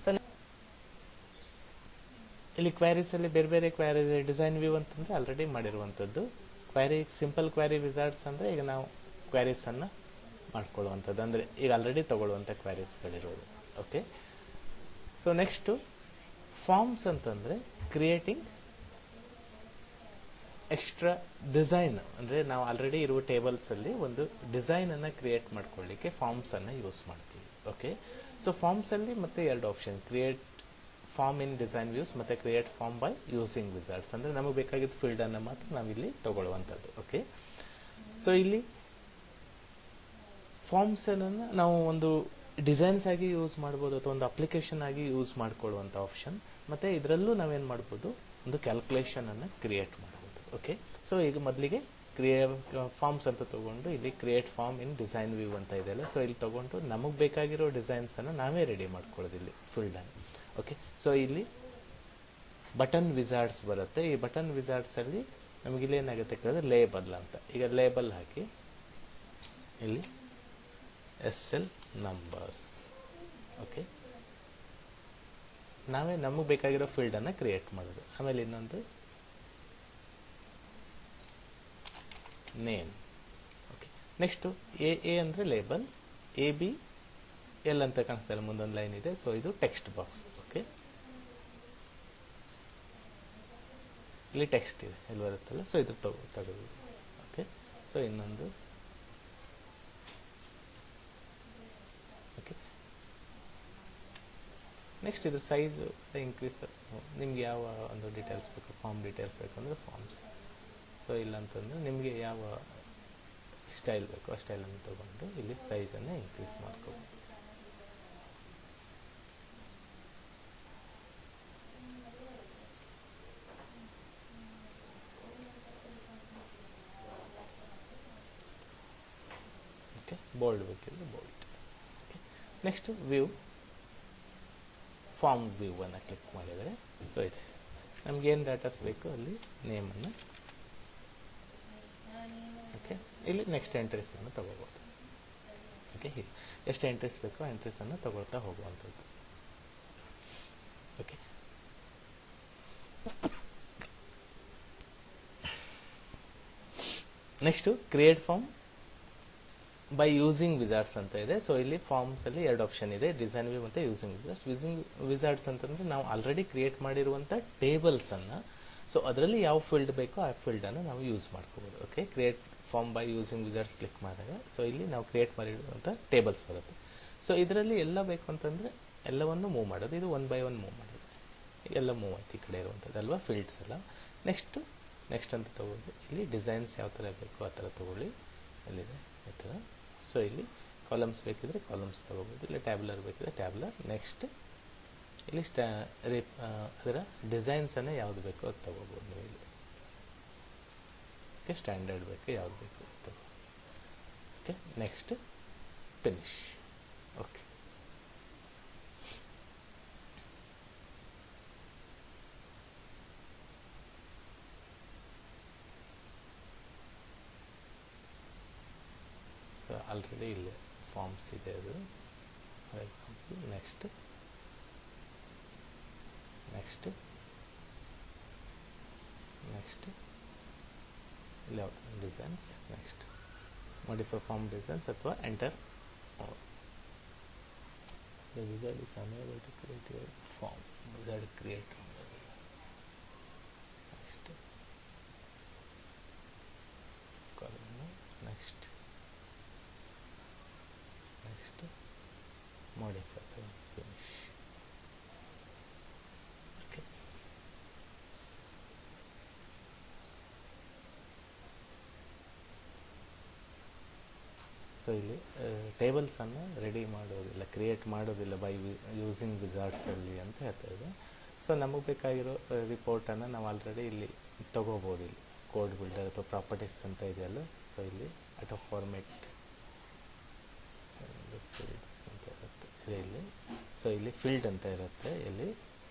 So ಇಲ್ಲಿ queries ಅಲ್ಲಿ ಬೇರೆ ಬೇರೆ ಕ್ವೈರಿ ಡಿಸೈನ್ ವ್ಯೂ ಅಂತಂದ್ರೆ ಆಲ್ರೆಡಿ ಮಾಡಿರುವಂಥದ್ದು. ಕ್ವೈರಿ ಸಿಂಪಲ್ ಕ್ವೈರಿ ವಿಜಾರ್ಡ್ಸ್ ಅಂದ್ರೆ ಈಗ ನಾವು ಕ್ವೈರೀಸ್ ಅನ್ನ ಮಾಡ್ಕೊಳ್ಳುವಂಥದ್ದು, ಅಂದ್ರೆ ಈಗ ಆಲ್ರೆಡಿ ತಗೊಳ್ಳುವಂಥ ಕ್ವೈರೀಸ್ಗಳಿರೋದು. ಓಕೆ, ಸೊ ನೆಕ್ಸ್ಟ್ ಫಾರ್ಮ್ಸ್ ಅಂತಂದ್ರೆ ಕ್ರಿಯೇಟಿಂಗ್ ಎಕ್ಸ್ಟ್ರಾ ಡಿಸೈನ್, ಅಂದ್ರೆ ನಾವು ಆಲ್ರೆಡಿ ಇರುವ ಟೇಬಲ್ಸ್ ಅಲ್ಲಿ ಒಂದು ಡಿಸೈನ್ ಅನ್ನ ಕ್ರಿಯೇಟ್ ಮಾಡ್ಕೊಳ್ಳಿಕ್ಕೆ ಫಾರ್ಮ್ಸ್ ಅನ್ನ ಯೂಸ್ ಮಾಡ್ತೀವಿ. ಓಕೆ, ಸೊ ಫಾರ್ಮ್ಸ್ ಅಲ್ಲಿ ಮತ್ತೆ ಎರಡು option, create form in design views ಮತ್ತೆ create form by using wizards, ಅಂದ್ರೆ ನಮಗೆ ಬೇಕಾಗಿದ್ದ ಫೀಲ್ಡ್ ಅನ್ನ ಮಾತ್ರ ನಾವಿಲ್ಲಿ ತಗೊಳ್ಳುವಂಥದ್ದು. ಓಕೆ, ಸೊ ಇಲ್ಲಿ ಫಾರ್ಮ್ಸ್ ಅನ್ನ ನಾವು ಒಂದು ಡಿಸೈನ್ಸ್ ಆಗಿ ಯೂಸ್ ಮಾಡ್ಬೋದು ಅಥವಾ ಒಂದು ಅಪ್ಲಿಕೇಶನ್ ಆಗಿ ಯೂಸ್ ಮಾಡ್ಕೊಳ್ಳುವಂಥ ಆಪ್ಷನ್. ಮತ್ತೆ ಇದರಲ್ಲೂ ನಾವೇನು ಮಾಡ್ಬೋದು, ಒಂದು ಕ್ಯಾಲ್ಕುಲೇಷನ್ ಅನ್ನ ಕ್ರಿಯೇಟ್ ಮಾಡ್ಬೋದು. ಓಕೆ, ಸೊ ಈಗ ಮೊದಲಿಗೆ ಫಾರ್ಮ್ಸ್ ಅಂತ ತಗೊಂಡು ಇಲ್ಲಿ create form in design view ಅಂತ ಇದೆಯಲ್ಲ, ಸೊ ಇಲ್ಲಿ ತಗೊಂಡು ನಮಗೆ ಬೇಕಾಗಿರೋ ಡಿಸೈನ್ಸ್ ಅನ್ನ ನಾವೇ ರೆಡಿ ಮಾಡ್ಕೊಳ್ಳೋದು ಇಲ್ಲಿ ಫೀಲ್ಡ್ ಅನ್ನು. ಓಕೆ, ಸೊ ಇಲ್ಲಿ ಬಟನ್ ವಿಜಾರ್ಡ್ಸ್ ಬರುತ್ತೆ. ಈ ಬಟನ್ ವಿಜಾರ್ಡ್ಸ್ ಅಲ್ಲಿ ನಮಗೆ ಇಲ್ಲಿ ಏನಾಗುತ್ತೆ ಕೇಳಿದ್ರೆ ಲೇಬಲ್ ಅಂತ. ಈಗ ಲೇಬಲ್ ಹಾಕಿ ಇಲ್ಲಿ SL ನಂಬರ್ಸ್. ಓಕೆ, ನಾವೇ ನಮಗೆ ಬೇಕಾಗಿರೋ ಫೀಲ್ಡ್ ಅನ್ನ ಕ್ರಿಯೇಟ್ ಮಾಡೋದು. ಆಮೇಲೆ ಇನ್ನೊಂದು ನೇಮ್. ಓಕೆ, ನೆಕ್ಸ್ಟ್ ಎ ಅಂದ್ರೆ ಲೇಬಲ್, ABL ಅಂತ ಕಾಣಿಸ್ತಾ ಇಲ್ಲ, ಮುಂದೊಂದು ಲೈನ್ ಇದೆ. ಸೊ ಇದು ಟೆಕ್ಸ್ಟ್ ಬಾಕ್ಸ್. ಓಕೆ, ಇಲ್ಲಿ ಟೆಕ್ಸ್ಟ್ ಇದೆ, ಇಲ್ಲಿ ಬರುತ್ತಲ್ಲ, ಸೊ ಇದು ತಗೋದು. ಓಕೆ, ಸೊ ಇನ್ನೊಂದು. ಓಕೆ, ನೆಕ್ಸ್ಟ್ ಇದ್ರ ಸೈಜ್ ಇನ್ಕ್ರೀಸ್, ನಿಮ್ಗೆ ಯಾವ ಒಂದು ಡೀಟೇಲ್ಸ್ ಬೇಕು, ಫಾರ್ಮ್ ಡೀಟೇಲ್ಸ್ ಬೇಕು ಅಂದರೆ ಫಾರ್ಮ್ಸ್. ಸೊ ಇಲ್ಲ ಅಂತಂದ್ರೆ ನಿಮಗೆ ಯಾವ ಸ್ಟೈಲ್ ಬೇಕು ಆ ಸ್ಟೈಲನ್ನು ತಗೊಂಡು ಇಲ್ಲಿ ಸೈಜನ್ನು ಇನ್ಕ್ರೀಸ್ ಮಾಡ್ಕೋಬೋದು. ಓಕೆ, ಬೋಲ್ಡ್ ಬೇಕಿದ್ರೆ bold. Okay, next view, form view ಅನ್ನು ಕ್ಲಿಕ್ ಮಾಡಿದರೆ ಸೊ ಇದೆ ನಮ್ಗೆ ಏನು ಡಾಟಾಸ್ ಬೇಕು ಅಲ್ಲಿ ನೇಮನ್ನು. ಓಕೆ, ಇಲ್ಲಿ ನೆಕ್ಸ್ಟ್ ಎಂಟ್ರೀಸ್ ಅನ್ನು ತಗೋಬಹುದು. ಓಕೆ, ಹೀಗೆ ಎಷ್ಟು ಎಂಟ್ರೀಸ್ ಬೇಕೋ ಎಂಟ್ರೀಸ್ ಅನ್ನು ತಗೊಳ್ತಾ ಹೋಗುವಂಥದ್ದು. Okay, next create form by using wizards ಅಂತ ಇದೆ. ಸೊ ಇಲ್ಲಿ ಫಾರ್ಮ್ಸ್ ಅಲ್ಲಿ ಎರಡು ಆಪ್ಷನ್ ಇದೆ, ಡಿಸೈನ್ ವ್ಯೂ ಮತ್ತೆ ಯೂಸಿಂಗ್ ವಿಜಾರ್ಡ್ಸ್. ಯೂಸಿಂಗ್ ವಿಜಾರ್ಡ್ಸ್ ಅಂತಂದ್ರೆ ನಾವು ಆಲ್ರೆಡಿ ಕ್ರಿಯೇಟ್ ಮಾಡಿರುವಂತ ಟೇಬಲ್ಸ್ ಅನ್ನ, ಸೊ ಅದರಲ್ಲಿ ಯಾವ ಫೀಲ್ಡ್ ಬೇಕೋ ಆ ಫೀಲ್ಡ್ ಅನ್ನು ನಾವು ಯೂಸ್ ಮಾಡ್ಕೋಬಹುದು. Okay, create form by using wizards click ಮಾಡಿದಾಗ ಸೊ ಇಲ್ಲಿ ನಾವು ಕ್ರಿಯೇಟ್ ಮಾಡಿರುವಂತ ಟೇಬಲ್ಸ್ ಬರುತ್ತೆ. ಸೊ ಇದರಲ್ಲಿ ಎಲ್ಲ ಬೇಕು ಅಂತಂದ್ರೆ ಎಲ್ಲವನ್ನು ಮೂವ್ ಮಾಡೋದು, ಇದು ಒನ್ ಬೈ ಒನ್ ಮೂವ್ ಮಾಡೋದು, ಎಲ್ಲ ಮೂವ್ ಆಯ್ತು ಈ ಕಡೆ ಇರುವಂಥದ್ದು ಅಲ್ವಾ, ಫೀಲ್ಡ್ಸ್ ಎಲ್ಲ. ನೆಕ್ಸ್ಟ್ ಅಂತ ತಗೊಳ್ಳಿ, ಇಲ್ಲಿ ಡಿಸೈನ್ಸ್ ಯಾವ ಥರ ಬೇಕು ಆ ಥರ ತಗೊಳ್ಳಿ, ಇಲ್ಲಿದೆ ಈ ಥರ. ಸೊ ಇಲ್ಲಿ ಕಾಲಮ್ಸ್ ಬೇಕಿದ್ರೆ ಕಾಲಮ್ಸ್ ತಗೋಬೋದು, ಇಲ್ಲ ಟ್ಯಾಬ್ಲರ್ ಬೇಕಿದ್ರೆ ಟ್ಯಾಬ್ಲರ್. ನೆಕ್ಸ್ಟ್ ಇಲ್ಲಿ ಅದರ ಡಿಸೈನ್ಸ್ ಅನ್ನ ಯಾವ್ದು ಬೇಕೋ ಅದು ತಗೋಬೋದು ನೀವು ಇಲ್ಲಿ. ಓಕೆ, ಸ್ಟ್ಯಾಂಡರ್ಡ್ ಬೇಕು ಯಾವ್ದು ಬೇಕು ತಗೋ. Okay, next finish. Okay, so already ಇಲ್ಲಿ ಫಾರ್ಮ್ಸ್ ಇದೆ ಅದು, ಫಾರ್ ಎಕ್ಸಾಂಪಲ್. ನೆಕ್ಸ್ಟ್ ಇಲ್ಲಿ ಯಾವುದು designs. Next modify form designs ಅಥವಾ enter all. The wizard is unable to create your form. Wizard create. Next column. Next modify the finish. Okay. So ಇಲ್ಲಿ tables ಅನ್ನು ready ಮಾಡೋದಿಲ್ಲ, create ಮಾಡೋದಿಲ್ಲ by using ವಿಜಾರ್ಡ್ಸ್ ಅಲ್ಲಿ ಅಂತ ಹೇಳ್ತಾ ಇದೆ. ಸೊ ನಮಗೆ ಬೇಕಾಗಿರೋ ರಿಪೋರ್ಟನ್ನು ನಾವು ಆಲ್ರೆಡಿ ಇಲ್ಲಿ ತಗೋಬೋದು. ಇಲ್ಲಿ ಕೋಡ್ ಬಿಲ್ಡರ್ ಅಥವಾ ಪ್ರಾಪರ್ಟೀಸ್ ಅಂತ ಇದೆಯಲ್ಲ, ಸೊ ಇಲ್ಲಿ ಆಟೋ ಫಾರ್ಮೆಟ್ ಫೀಲ್ಡ್ಸ್ ಅಂತ ಇರುತ್ತೆ ಇದೆ ಇಲ್ಲಿ. ಸೊ ಇಲ್ಲಿ ಫೀಲ್ಡ್ ಅಂತ ಇರುತ್ತೆ ಇಲ್ಲಿ.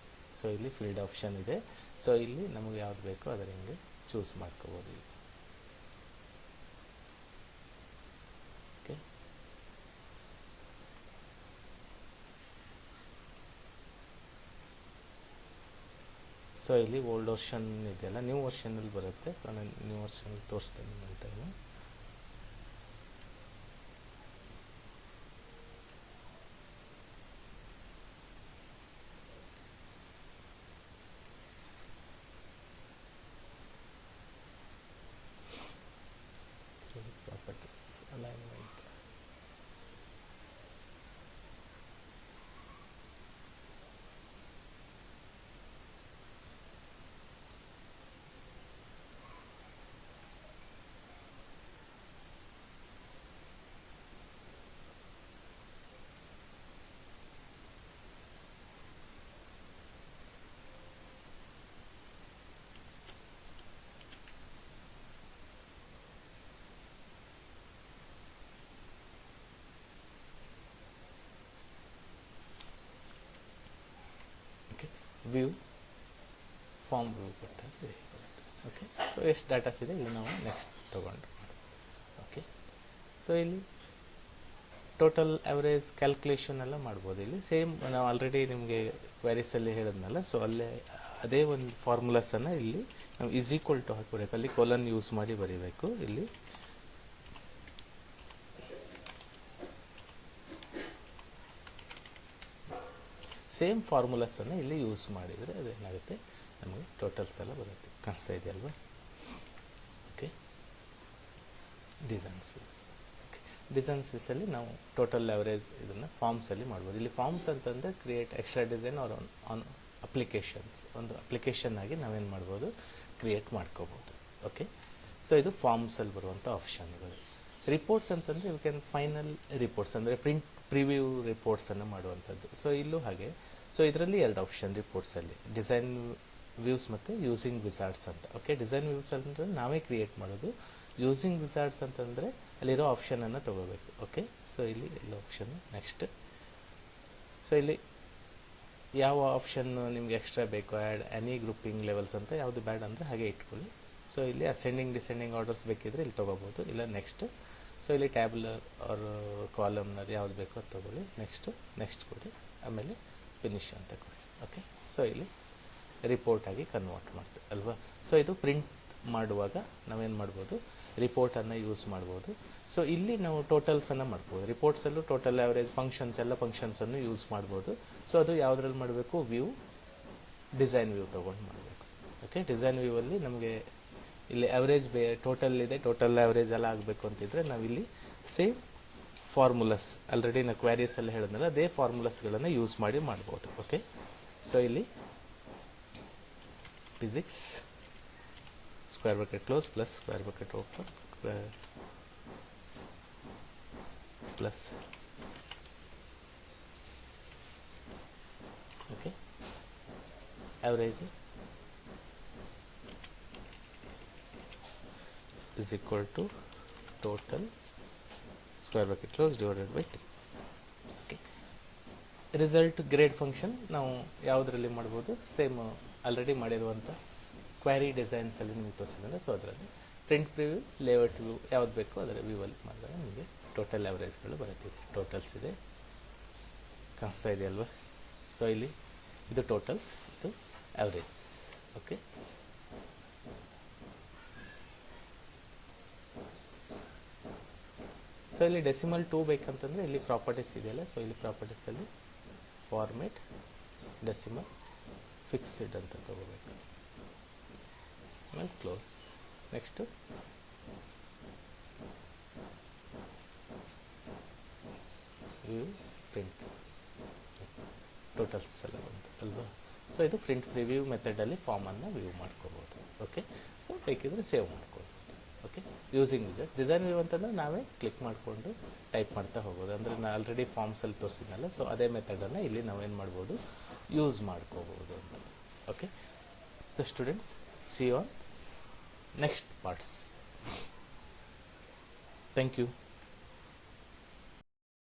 ಸೊ ಇಲ್ಲಿ ಫೀಲ್ಡ್ ಆಪ್ಷನ್ ಇದೆ. ಸೊ ಇಲ್ಲಿ ನಮಗೆ ಯಾವ್ದು ಬೇಕೋ ಅದರ ಹಿಂಗೆ ಚೂಸ್ ಮಾಡ್ಕೋಬೋದು ಇಲ್ಲಿ. ಸೊ ಇಲ್ಲಿ ಓಲ್ಡ್ ವರ್ಷನ್ ಇದೆಯಲ್ಲ, ನ್ಯೂ ವರ್ಷನಲ್ಲಿ ಬರುತ್ತೆ. ಸೊ ನಾನು ನ್ಯೂ ವರ್ಷನ್ ತೋರಿಸ್ತೇನೆ ಒಂದು time. Properties alignment, view, form view ಕೊಟ್ಟರೆ ಓಕೆ. ಸೊ ಎಷ್ಟು ಡಾಟಾಸ್ ಇದೆ ಇಲ್ಲಿ ನಾವು ನೆಕ್ಸ್ಟ್ ತೊಗೊಂಡು ಓಕೆ. ಸೊ ಇಲ್ಲಿ ಟೋಟಲ್ ಆವ್ರೇಜ್ ಕ್ಯಾಲ್ಕುಲೇಷನ್ ಎಲ್ಲ ಮಾಡ್ಬೋದು. ಇಲ್ಲಿ ಸೇಮ್ ನಾವು ಆಲ್ರೆಡಿ ನಿಮಗೆ ಕ್ವೆರೀಸಲ್ಲಿ ಹೇಳಿದ್ನಲ್ಲ, ಸೊ ಅಲ್ಲೇ ಅದೇ ಒಂದು ಫಾರ್ಮುಲಾಸನ್ನು ಇಲ್ಲಿ ನಾವು ಈಸ್ ಈಕ್ವಲ್ ಟು ಹಾಕಬೇಕು. ಅಲ್ಲಿ ಕೊಲನ್ ಯೂಸ್ ಮಾಡಿ ಬರೀಬೇಕು. ಇಲ್ಲಿ ಸೇಮ್ ಫಾರ್ಮುಲಾಸನ್ನು ಇಲ್ಲಿ ಯೂಸ್ ಮಾಡಿದರೆ ಅದೇನಾಗುತ್ತೆ, ನಮಗೆ ಟೋಟಲ್ಸ್ ಎಲ್ಲ ಬರುತ್ತೆ. ಕಾಣಿಸ್ತಾ ಇದೆಯಲ್ವಾ? Okay. Designs views, okay. Designs ವ್ಯೂಸಲ್ಲಿ ನಾವು ಟೋಟಲ್ ಆವರೇಜ್ ಇದನ್ನು ಫಾರ್ಮ್ಸಲ್ಲಿ ಮಾಡ್ಬೋದು. ಇಲ್ಲಿ ಫಾರ್ಮ್ಸ್ ಅಂತಂದರೆ create extra design or on applications, ಒಂದು ಅಪ್ಲಿಕೇಶನ್ ಆಗಿ ನಾವೇನು ಮಾಡ್ಬೋದು, ಕ್ರಿಯೇಟ್ ಮಾಡ್ಕೋಬೋದು. ಓಕೆ. ಸೊ ಇದು ಫಾರ್ಮ್ಸಲ್ಲಿ ಬರುವಂಥ ಆಪ್ಷನ್ಗಳು. ರಿಪೋರ್ಟ್ಸ್ ಅಂತಂದರೆ ಯು ಕ್ಯಾನ್ ಫೈನಲ್ ರಿಪೋರ್ಟ್ಸ್ ಅಂದರೆ ಪ್ರಿವ್ಯೂ ರಿಪೋರ್ಟ್ಸನ್ನು ಮಾಡುವಂಥದ್ದು. ಸೊ ಇಲ್ಲೂ ಹಾಗೆ. ಸೊ ಇದರಲ್ಲಿ ಎರಡು ಆಪ್ಷನ್ ರಿಪೋರ್ಟ್ಸಲ್ಲಿ, ಡಿಸೈನ್ ವ್ಯೂಸ್ ಮತ್ತು ಯೂಸಿಂಗ್ ವಿಸಾರ್ಡ್ಸ್ ಅಂತ. ಓಕೆ. ಡಿಸೈನ್ ವ್ಯೂಸ್ ಅಂದರೆ ನಾವೇ ಕ್ರಿಯೇಟ್ ಮಾಡೋದು. ಯೂಸಿಂಗ್ ವಿಸಾರ್ಡ್ಸ್ ಅಂತಂದರೆ ಅಲ್ಲಿರೋ ಆಪ್ಷನನ್ನು ತೊಗೋಬೇಕು. ಓಕೆ. ಸೊ ಇಲ್ಲಿ ಎಲ್ಲ ಆಪ್ಷನ್ನು ನೆಕ್ಸ್ಟ್. ಸೊ ಇಲ್ಲಿ ಯಾವ ಆಪ್ಷನ್ ನಿಮ್ಗೆ ಎಕ್ಸ್ಟ್ರಾ ಬೇಕು, ಆ್ಯಡ್ ಎನಿ ಗ್ರೂಪಿಂಗ್ ಲೆವೆಲ್ಸ್ ಅಂತ, ಯಾವುದು ಬ್ಯಾಡ್ ಅಂದರೆ ಹಾಗೆ ಇಟ್ಕೊಳ್ಳಿ. ಸೊ ಇಲ್ಲಿ ಅಸೆಂಡಿಂಗ್ ಡಿಸೆಂಡಿಂಗ್ ಆರ್ಡರ್ಸ್ ಬೇಕಿದ್ರೆ ಇಲ್ಲಿ ತೊಗೋಬೋದು, ಇಲ್ಲ ನೆಕ್ಸ್ಟ್. ಸೊ ಇಲ್ಲಿ ಟ್ಯಾಬ್ಲರ್ ಆರ್ ಕಾಲಮ್ನರ್ ಯಾವ್ದು ಬೇಕೋ ಅದು ತೊಗೊಳ್ಳಿ. ನೆಕ್ಸ್ಟ್ ಕೊಡಿ, ಆಮೇಲೆ ಫಿನಿಶ್ ಅಂತ ಕೊಡಿ. ಓಕೆ. ಸೊ ಇಲ್ಲಿ ರಿಪೋರ್ಟ್ ಆಗಿ ಕನ್ವರ್ಟ್ ಮಾಡ್ತೀವಿ ಅಲ್ವಾ? ಸೊ ಇದು ಪ್ರಿಂಟ್ ಮಾಡುವಾಗ ನಾವೇನು ಮಾಡ್ಬೋದು, ರಿಪೋರ್ಟನ್ನು ಯೂಸ್ ಮಾಡ್ಬೋದು. ಸೊ ಇಲ್ಲಿ ನಾವು ಟೋಟಲ್ಸನ್ನು ಮಾಡ್ಬೋದು. ರಿಪೋರ್ಟ್ಸಲ್ಲೂ ಟೋಟಲ್ ಆವರೇಜ್ ಫಂಕ್ಷನ್ಸ್ ಎಲ್ಲ ಫಂಕ್ಷನ್ಸನ್ನು ಯೂಸ್ ಮಾಡ್ಬೋದು. ಸೊ ಅದು ಯಾವುದ್ರಲ್ಲಿ ಮಾಡಬೇಕು, ವ್ಯೂ, ಡಿಸೈನ್ ವ್ಯೂ ತೊಗೊಂಡು ಮಾಡಬೇಕು. ಓಕೆ. ಡಿಸೈನ್ ವ್ಯೂವಲ್ಲಿ ನಮಗೆ ಇಲ್ಲಿ ಆವ್ರೇಜ್ ಟೋಟಲ್ ಇದೆ, ಟೋಟಲ್ ಆವ್ರೇಜ್ ಎಲ್ಲ ಆಗಬೇಕು ಅಂತಿದ್ರೆ ನಾವಿಲ್ಲಿ ಸೇಮ್ ಫಾರ್ಮುಲಸ್ ಆಲ್ರೆಡಿ ನಾವು ಕ್ವಾರೀಸಲ್ಲಿ ಹೇಳಿದ್ನಲ್ಲ, ಅದೇ ಫಾರ್ಮುಲಸ್ಗಳನ್ನು ಯೂಸ್ ಮಾಡಿ ಮಾಡ್ಬೋದು. ಓಕೆ. ಸೊ ಇಲ್ಲಿ physics square bracket close plus square bracket open plus okay average is equal to total square bracket close divided by 3. Okay. Result grade function ನಾವು ಯಾವುದರಲ್ಲಿ ಮಾಡ್ಬೋದು, ಸೇಮ್ ಆಲ್ರೆಡಿ ಮಾಡಿರುವಂಥ ಕ್ವಾರಿ ಡಿಸೈನ್ಸಲ್ಲಿ ನಿಮಗೆ ತೋರಿಸಿದ್ರೆ, ಸೊ ಅದರಲ್ಲಿ ಪ್ರಿಂಟ್ ಪ್ರಿವ್ಯೂ, ಲೇಔಟ್ ವ್ಯೂ ಯಾವ್ದು ಬೇಕೋ ಅದರ ವ್ಯೂವಲ್ಲಿ ಮಾಡಿದ್ರೆ ನಿಮಗೆ ಟೋಟಲ್ ಆವ್ರೇಜ್ಗಳು ಬರುತ್ತಿದೆ. ಟೋಟಲ್ಸ್ ಇದೆ, ಕಾಣಿಸ್ತಾ ಇದೆಯಲ್ವಾ? ಸೊ ಇಲ್ಲಿ ಇದು ಟೋಟಲ್ಸ್, ಇದು ಆವ್ರೇಜ್. ಓಕೆ. ಸೊ ಇಲ್ಲಿ ಡೆಸಿಮಲ್ 2 ಬೇಕಂತಂದರೆ ಇಲ್ಲಿ ಪ್ರಾಪರ್ಟೀಸ್ ಇದೆಯಲ್ಲ, ಸೊ ಇಲ್ಲಿ ಪ್ರಾಪರ್ಟೀಸಲ್ಲಿ ಫಾರ್ಮೇಟ್ ಡೆಸಿಮಲ್ ಫಿಕ್ಸ್ಡ್ ಅಂತ ತಗೋಬೇಕು. ಆಮೇಲೆ close. Next view print totals ಎಲ್ಲ ಬಂತು ಅಲ್ವಾ? ಸೊ ಇದು ಪ್ರಿಂಟ್ ಪ್ರಿವ್ಯೂ ಮೆಥಡಲ್ಲಿ ಫಾರ್ಮನ್ನು ವ್ಯೂ ಮಾಡ್ಕೋಬೋದು. ಓಕೆ. ಸೊ ಬೇಕಿದ್ರೆ ಸೇವ್ ಮಾಡ್ಕೋಬೋದು. ಓಕೆ. ಯೂಸಿಂಗ್ ವಿಜೆಟ್ ಡಿಸೈನ್ ವ್ಯೂ ಅಂತಂದರೆ ನಾವೇ ಕ್ಲಿಕ್ ಮಾಡಿಕೊಂಡು ಟೈಪ್ ಮಾಡ್ತಾ ಹೋಗೋದು. ಅಂದರೆ ನಾನು ಆಲ್ರೆಡಿ ಫಾರ್ಮ್ಸಲ್ಲಿ ತೋರಿಸಿದ್ನಲ್ಲ, ಸೊ ಅದೇ ಮೆಥಡನ್ನು ಇಲ್ಲಿ ನಾವೇನು ಮಾಡ್ಬೋದು, ಯೂಸ್ ಮಾಡ್ಕೋಬೋದು ಅಂತ. Okay. So students, see on next parts. Thank you.